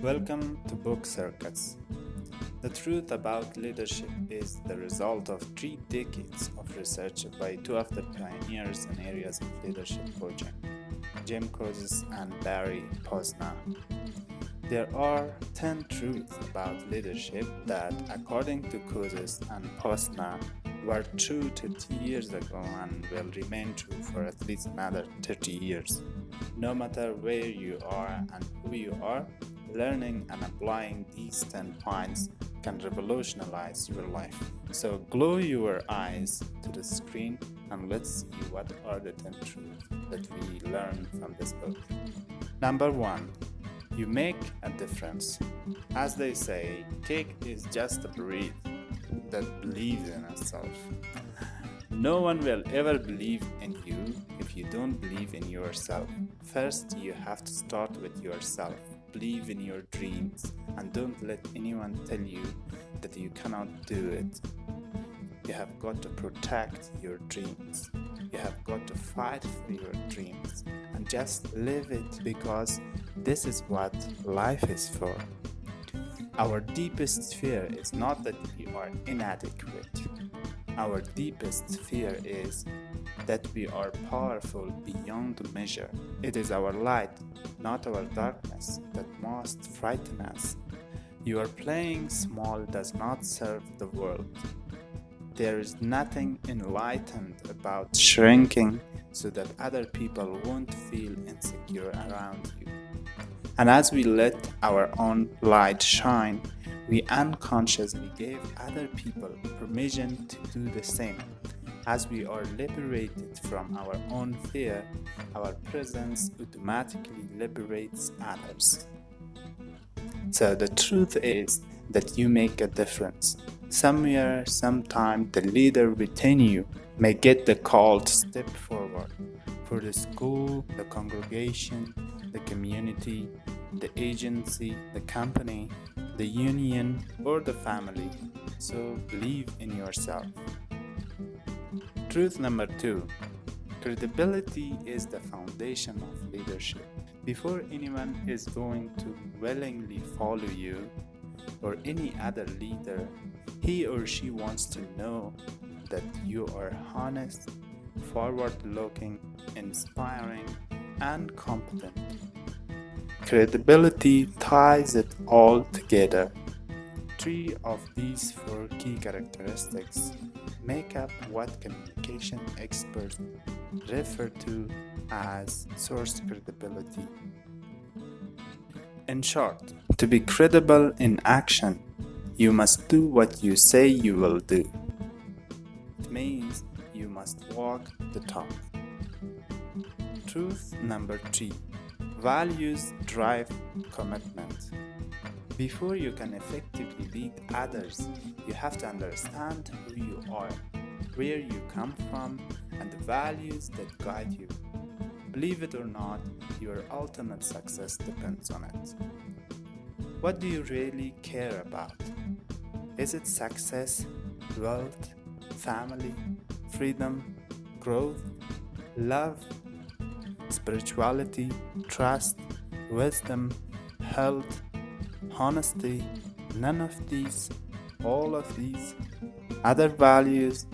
Welcome to Book Circuits. The truth about leadership is the result of 3 decades of research by two of the pioneers in areas of leadership coaching, Kouzes and Barry Posner. There are 10 truths about leadership that, according to Kouzes and Posner, were true 30 years ago and will remain true for at least another 30 years. No matter where you are and who you are, learning and applying these 10 points can revolutionize your life. So glow your eyes to the screen and let's see what are the 10 truths that we learn from this book. Number 1. You make a difference. As they say, cake is just a breed that believes in itself. No one will ever believe in you if you don't believe in yourself. First, you have to start with yourself. Believe in your dreams and don't let anyone tell you that you cannot do it. You have got to protect your dreams. You have got to fight for your dreams and just live it because this is what life is for. Our deepest fear is not that we are inadequate. Our deepest fear is that we are powerful beyond measure. It is our light, not our darkness, that must frighten us. Your playing small does not serve the world. There is nothing enlightened about shrinking so that other people won't feel insecure around you. And as we let our own light shine, we unconsciously gave other people permission to do the same. As we are liberated from our own fear, our presence automatically liberates others. So the truth is that you make a difference. Somewhere, sometime, the leader within you may get the call to step forward for the school, the congregation, the community, the agency, the company, the union, or the family. So believe in yourself. Truth number 2. Credibility is the foundation of leadership. Before anyone is going to willingly follow you or any other leader, he or she wants to know that you are honest, forward-looking, inspiring, and competent. Credibility ties it all together. 3 of these 4 key characteristics make up what communication experts refer to as source credibility. In short, to be credible in action, you must do what you say you will do. It means you must walk the talk. Truth number 3. Values drive commitment. Before you can effectively lead others, you have to understand who you are, where you come from, and the values that guide you. Believe it or not, your ultimate success depends on it. What do you really care about? Is it success, wealth, family, freedom, growth, love, spirituality, trust, wisdom, health, honesty? None of these, all of these, other values.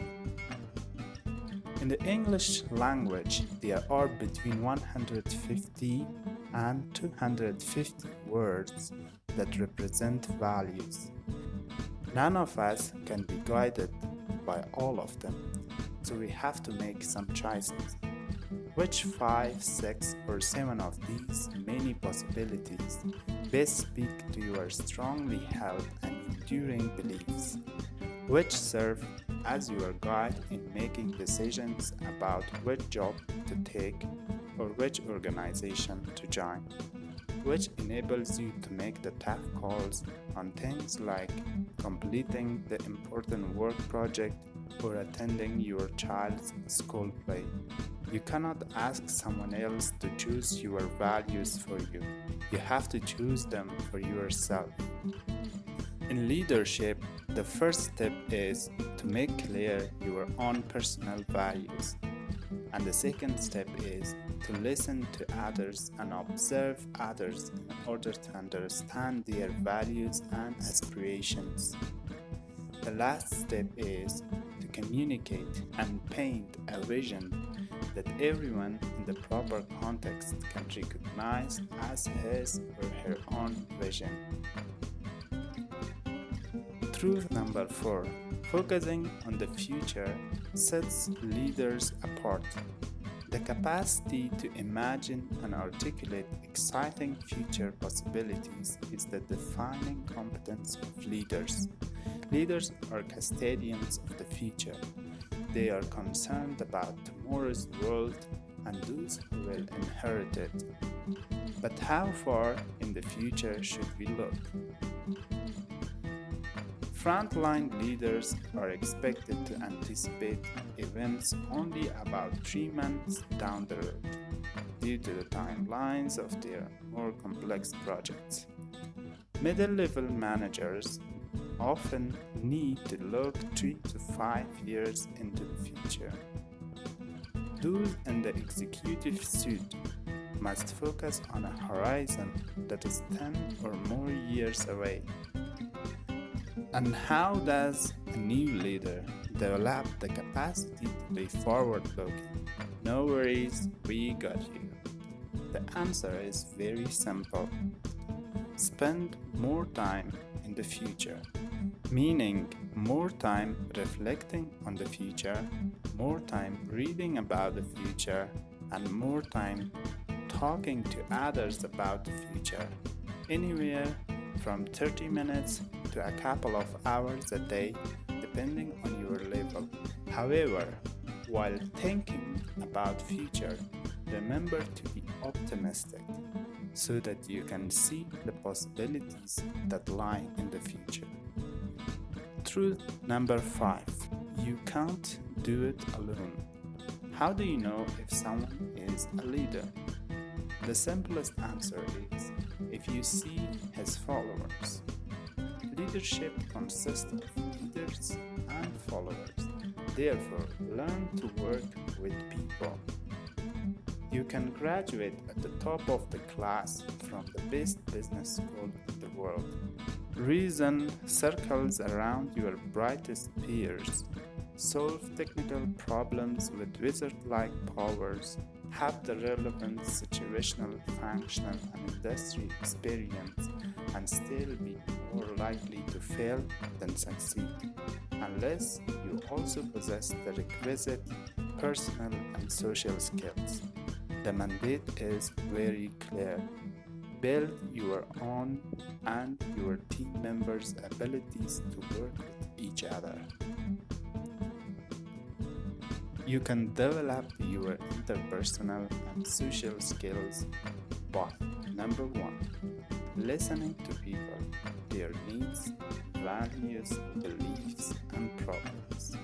In the English language, there are between 150 and 250 words that represent values. None of us can be guided by all of them, so we have to make some choices. Which 5, 6, or 7 of these many possibilities best speak to your strongly held and enduring beliefs? Which serve as your guide in making decisions about which job to take or which organization to join? Which enables you to make the tough calls on things like completing the important work project or attending your child's school play? You cannot ask someone else to choose your values for you. You have to choose them for yourself. In leadership, the first step is to make clear your own personal values. And the second step is to listen to others and observe others in order to understand their values and aspirations. The last step is to communicate and paint a vision that everyone in the proper context can recognize as his or her own vision. Truth number 4. Focusing on the future sets leaders apart. The capacity to imagine and articulate exciting future possibilities is the defining competence of leaders. Leaders are custodians of the future. They are concerned about tomorrow's world and those who will inherit it. But how far in the future should we look? Frontline leaders are expected to anticipate events only about 3 months down the road due to the timelines of their more complex projects. Middle-level managers often need to look 3 to 5 years into the future. Those in the executive suite must focus on a horizon that is 10 or more years away. And how does a new leader develop the capacity to be forward-looking? No worries, we got you. The answer is very simple. Spend more time in the future, meaning more time reflecting on the future, more time reading about the future, and more time talking to others about the future. Anywhere from 30 minutes to a couple of hours a day, depending on your level. However, while thinking about future, remember to be optimistic so that you can see the possibilities that lie in the future. Truth number 5. You can't do it alone. How do you know if someone is a leader? The simplest answer is if you see his followers. Leadership consists of leaders and followers. Therefore, learn to work with people. You can graduate at the top of the class from the best business school in the world. Reason circles around your brightest peers. Solve technical problems with wizard-like powers. Have the relevant situational, functional, and industry experience, and still be more likely to fail than succeed, unless you also possess the requisite personal and social skills. The mandate is very clear. Build your own and your team members' abilities to work with each other. You can develop your interpersonal and social skills by number 1. Listening to people, their needs, values, beliefs, and problems.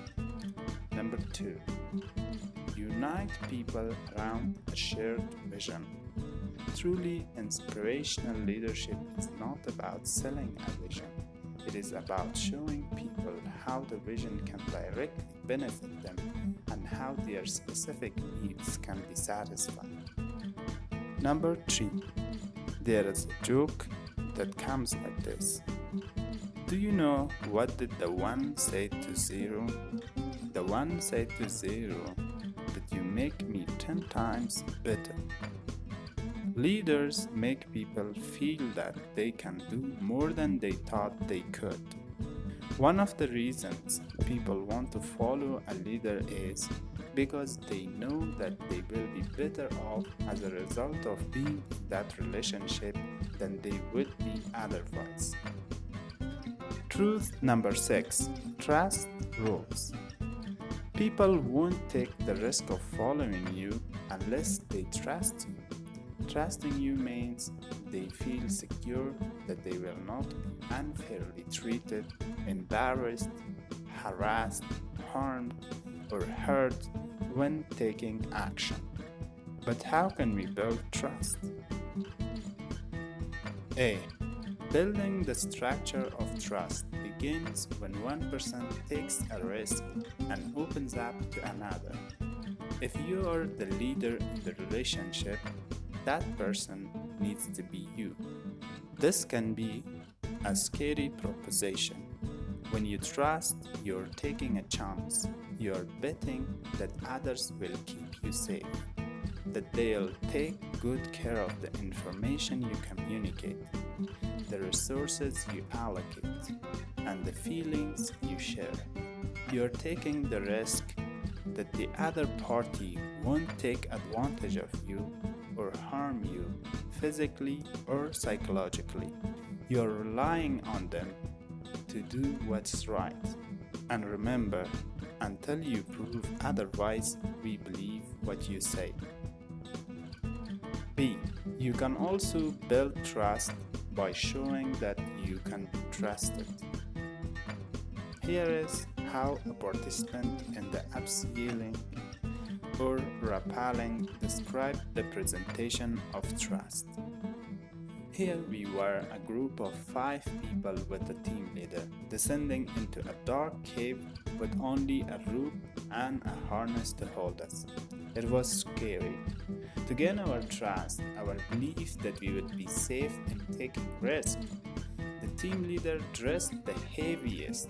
Number 2. Unite people around a shared vision. Truly inspirational leadership is not about selling a vision. It is about showing people how the vision can directly benefit them and how their specific needs can be satisfied. Number 3. There is a joke that comes like this. Do you know what did the 1 say to 0? The 1 said to 0 that you make me 10 times better. Leaders make people feel that they can do more than they thought they could. One of the reasons people want to follow a leader is because they know that they will be better off as a result of being in that relationship than they would be otherwise. Truth number 6. Trust rules. People won't take the risk of following you unless they trust you. Trusting you means they feel secure that they will not be unfairly treated, embarrassed, harassed, harmed, or hurt when taking action. But how can we build trust? A. Building the structure of trust begins when one person takes a risk and opens up to another. If you are the leader in the relationship, that person needs to be you. This can be a scary proposition. When you trust, you're taking a chance. You're betting that others will keep you safe, that they'll take good care of the information you communicate, the resources you allocate, and the feelings you share. You're taking the risk that the other party won't take advantage of you or harm you physically or psychologically. You're relying on them to do what's right. And remember, until you prove otherwise, we believe what you say. B. You can also build trust by showing that you can be trusted. Here is how a participant in the upselling or rappelling described the presentation of trust. Here we were a group of 5 people with a team leader descending into a dark cave with only a rope and a harness to hold us. It was scary. To gain our trust, our belief that we would be safe in taking risks, the team leader dressed the heaviest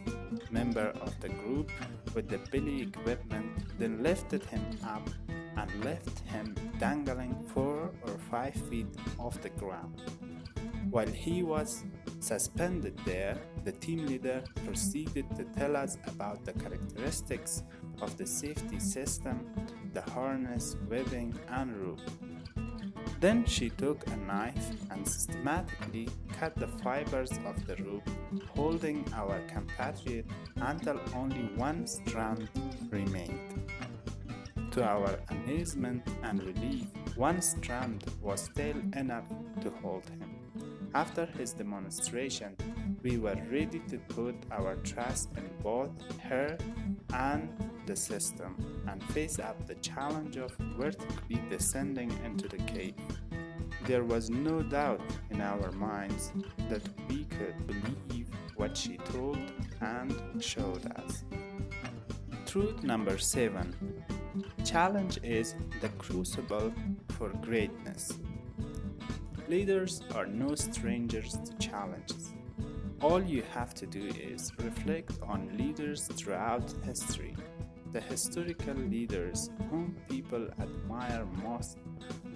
member of the group with the belly equipment, then lifted him up and left him dangling 4 or 5 feet off the ground. While he was suspended there, the team leader proceeded to tell us about the characteristics of the safety system, the harness, webbing, and rope. Then she took a knife and systematically cut the fibers of the rope, holding our compatriot until only one strand remained. To our amazement and relief, one strand was still enough to hold him. After his demonstration, we were ready to put our trust in both her and the system and face up the challenge of vertically descending into the cave. There was no doubt in our minds that we could believe what she told and showed us. Truth number 7. Challenge is the crucible for greatness. Leaders are no strangers to challenges. All you have to do is reflect on leaders throughout history. The historical leaders whom people admire most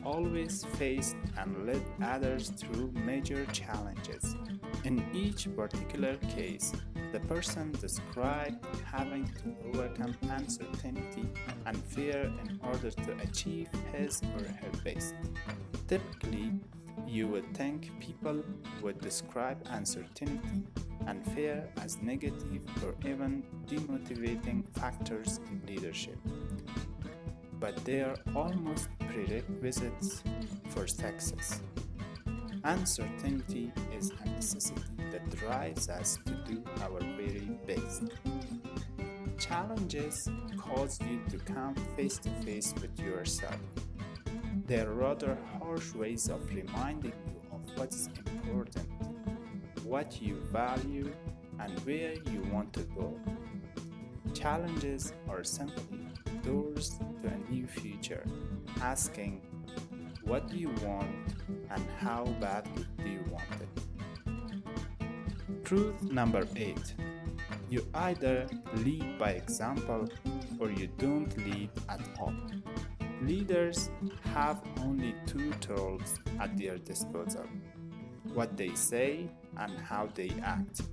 always faced and led others through major challenges. In each particular case, the person described having to overcome uncertainty and fear in order to achieve his or her best. Typically, you would think people would describe uncertainty and fear as negative or even demotivating factors in leadership. But they are almost prerequisites for success. Uncertainty is a necessity that drives us to do our very best. Challenges cause you to come face to face with yourself. They're rather harsh ways of reminding you of what's important, what you value, and where you want to go. Challenges are simply doors to a new future, asking, what do you want and how badly do you want it? Truth number 8. You either lead by example or you don't lead at all. Leaders have only 2 tools at their disposal: what they say and how they act.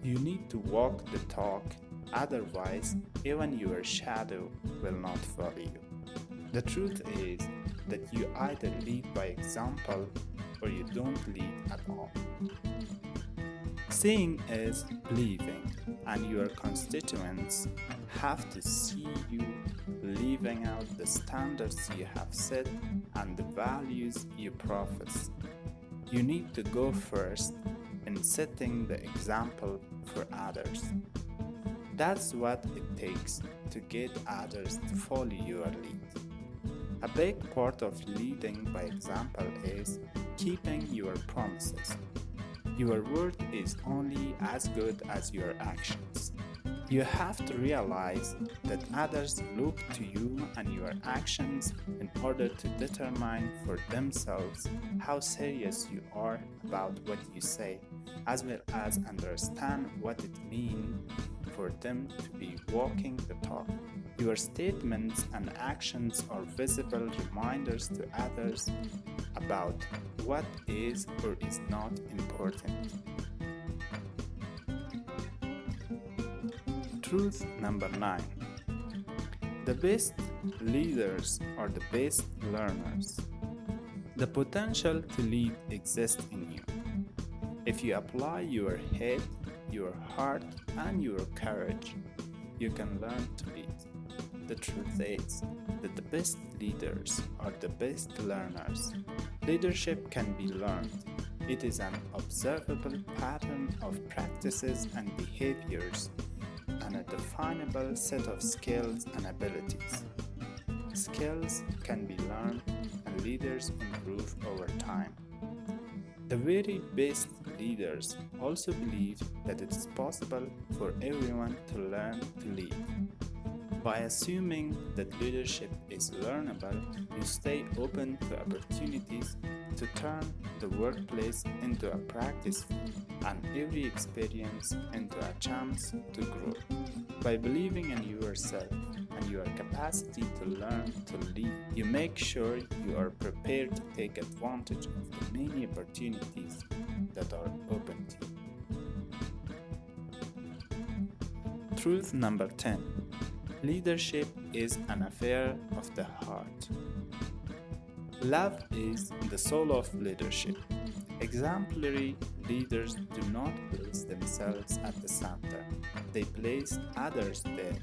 You need to walk the talk, otherwise, even your shadow will not follow you. The truth is that you either lead by example or you don't lead at all. Seeing is believing, and your constituents have to see you living out the standards you have set and the values you profess. You need to go first in setting the example for others. That's what it takes to get others to follow your lead. A big part of leading by example is keeping your promises. Your word is only as good as your actions. You have to realize that others look to you and your actions in order to determine for themselves how serious you are about what you say, as well as understand what it means for them to be walking the talk. Your statements and actions are visible reminders to others about what is or is not important. Truth number 9. The best leaders are the best learners. The potential to lead exists in you. If you apply your head, your heart, and your courage, you can learn to lead. The truth is that the best leaders are the best learners. Leadership can be learned. It is an observable pattern of practices and behaviors and a definable set of skills and abilities. Skills can be learned and leaders improve over time. The very best leaders also believe that it is possible for everyone to learn to lead. By assuming that leadership is learnable, you stay open to opportunities to turn the workplace into a practice field and every experience into a chance to grow. By believing in yourself and your capacity to learn to lead, you make sure you are prepared to take advantage of the many opportunities that are open to you. Truth number 10. Leadership is an affair of the heart. Love is the soul of leadership. Exemplary leaders do not place themselves at the center. They place others there.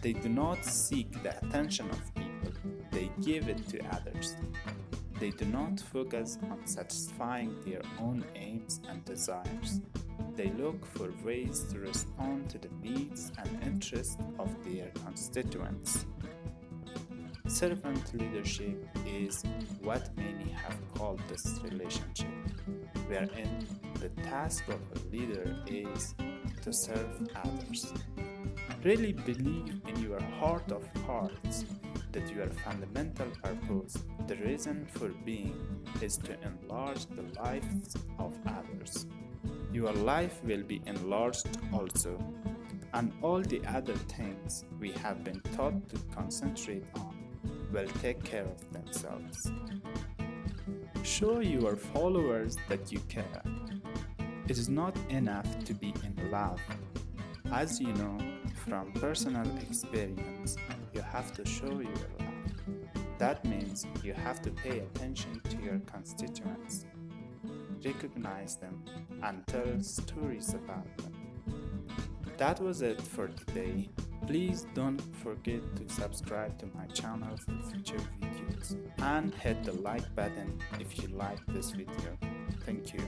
They do not seek the attention of people. They give it to others. They do not focus on satisfying their own aims and desires. They look for ways to respond to the needs and interests of their constituents. Servant leadership is what many have called this relationship, wherein the task of a leader is to serve others. Really believe in your heart of hearts that your fundamental purpose, the reason for being, is to enlarge the lives of others. Your life will be enlarged also, and all the other things we have been taught to concentrate on will take care of themselves. Show your followers that you care. It is not enough to be in love. As you know from personal experience, you have to show your love. That means you have to pay attention to your constituents, recognize them, and tell stories about them. That was it for today. Please don't forget to subscribe to my channel for future videos and hit the like button if you like this video. Thank you.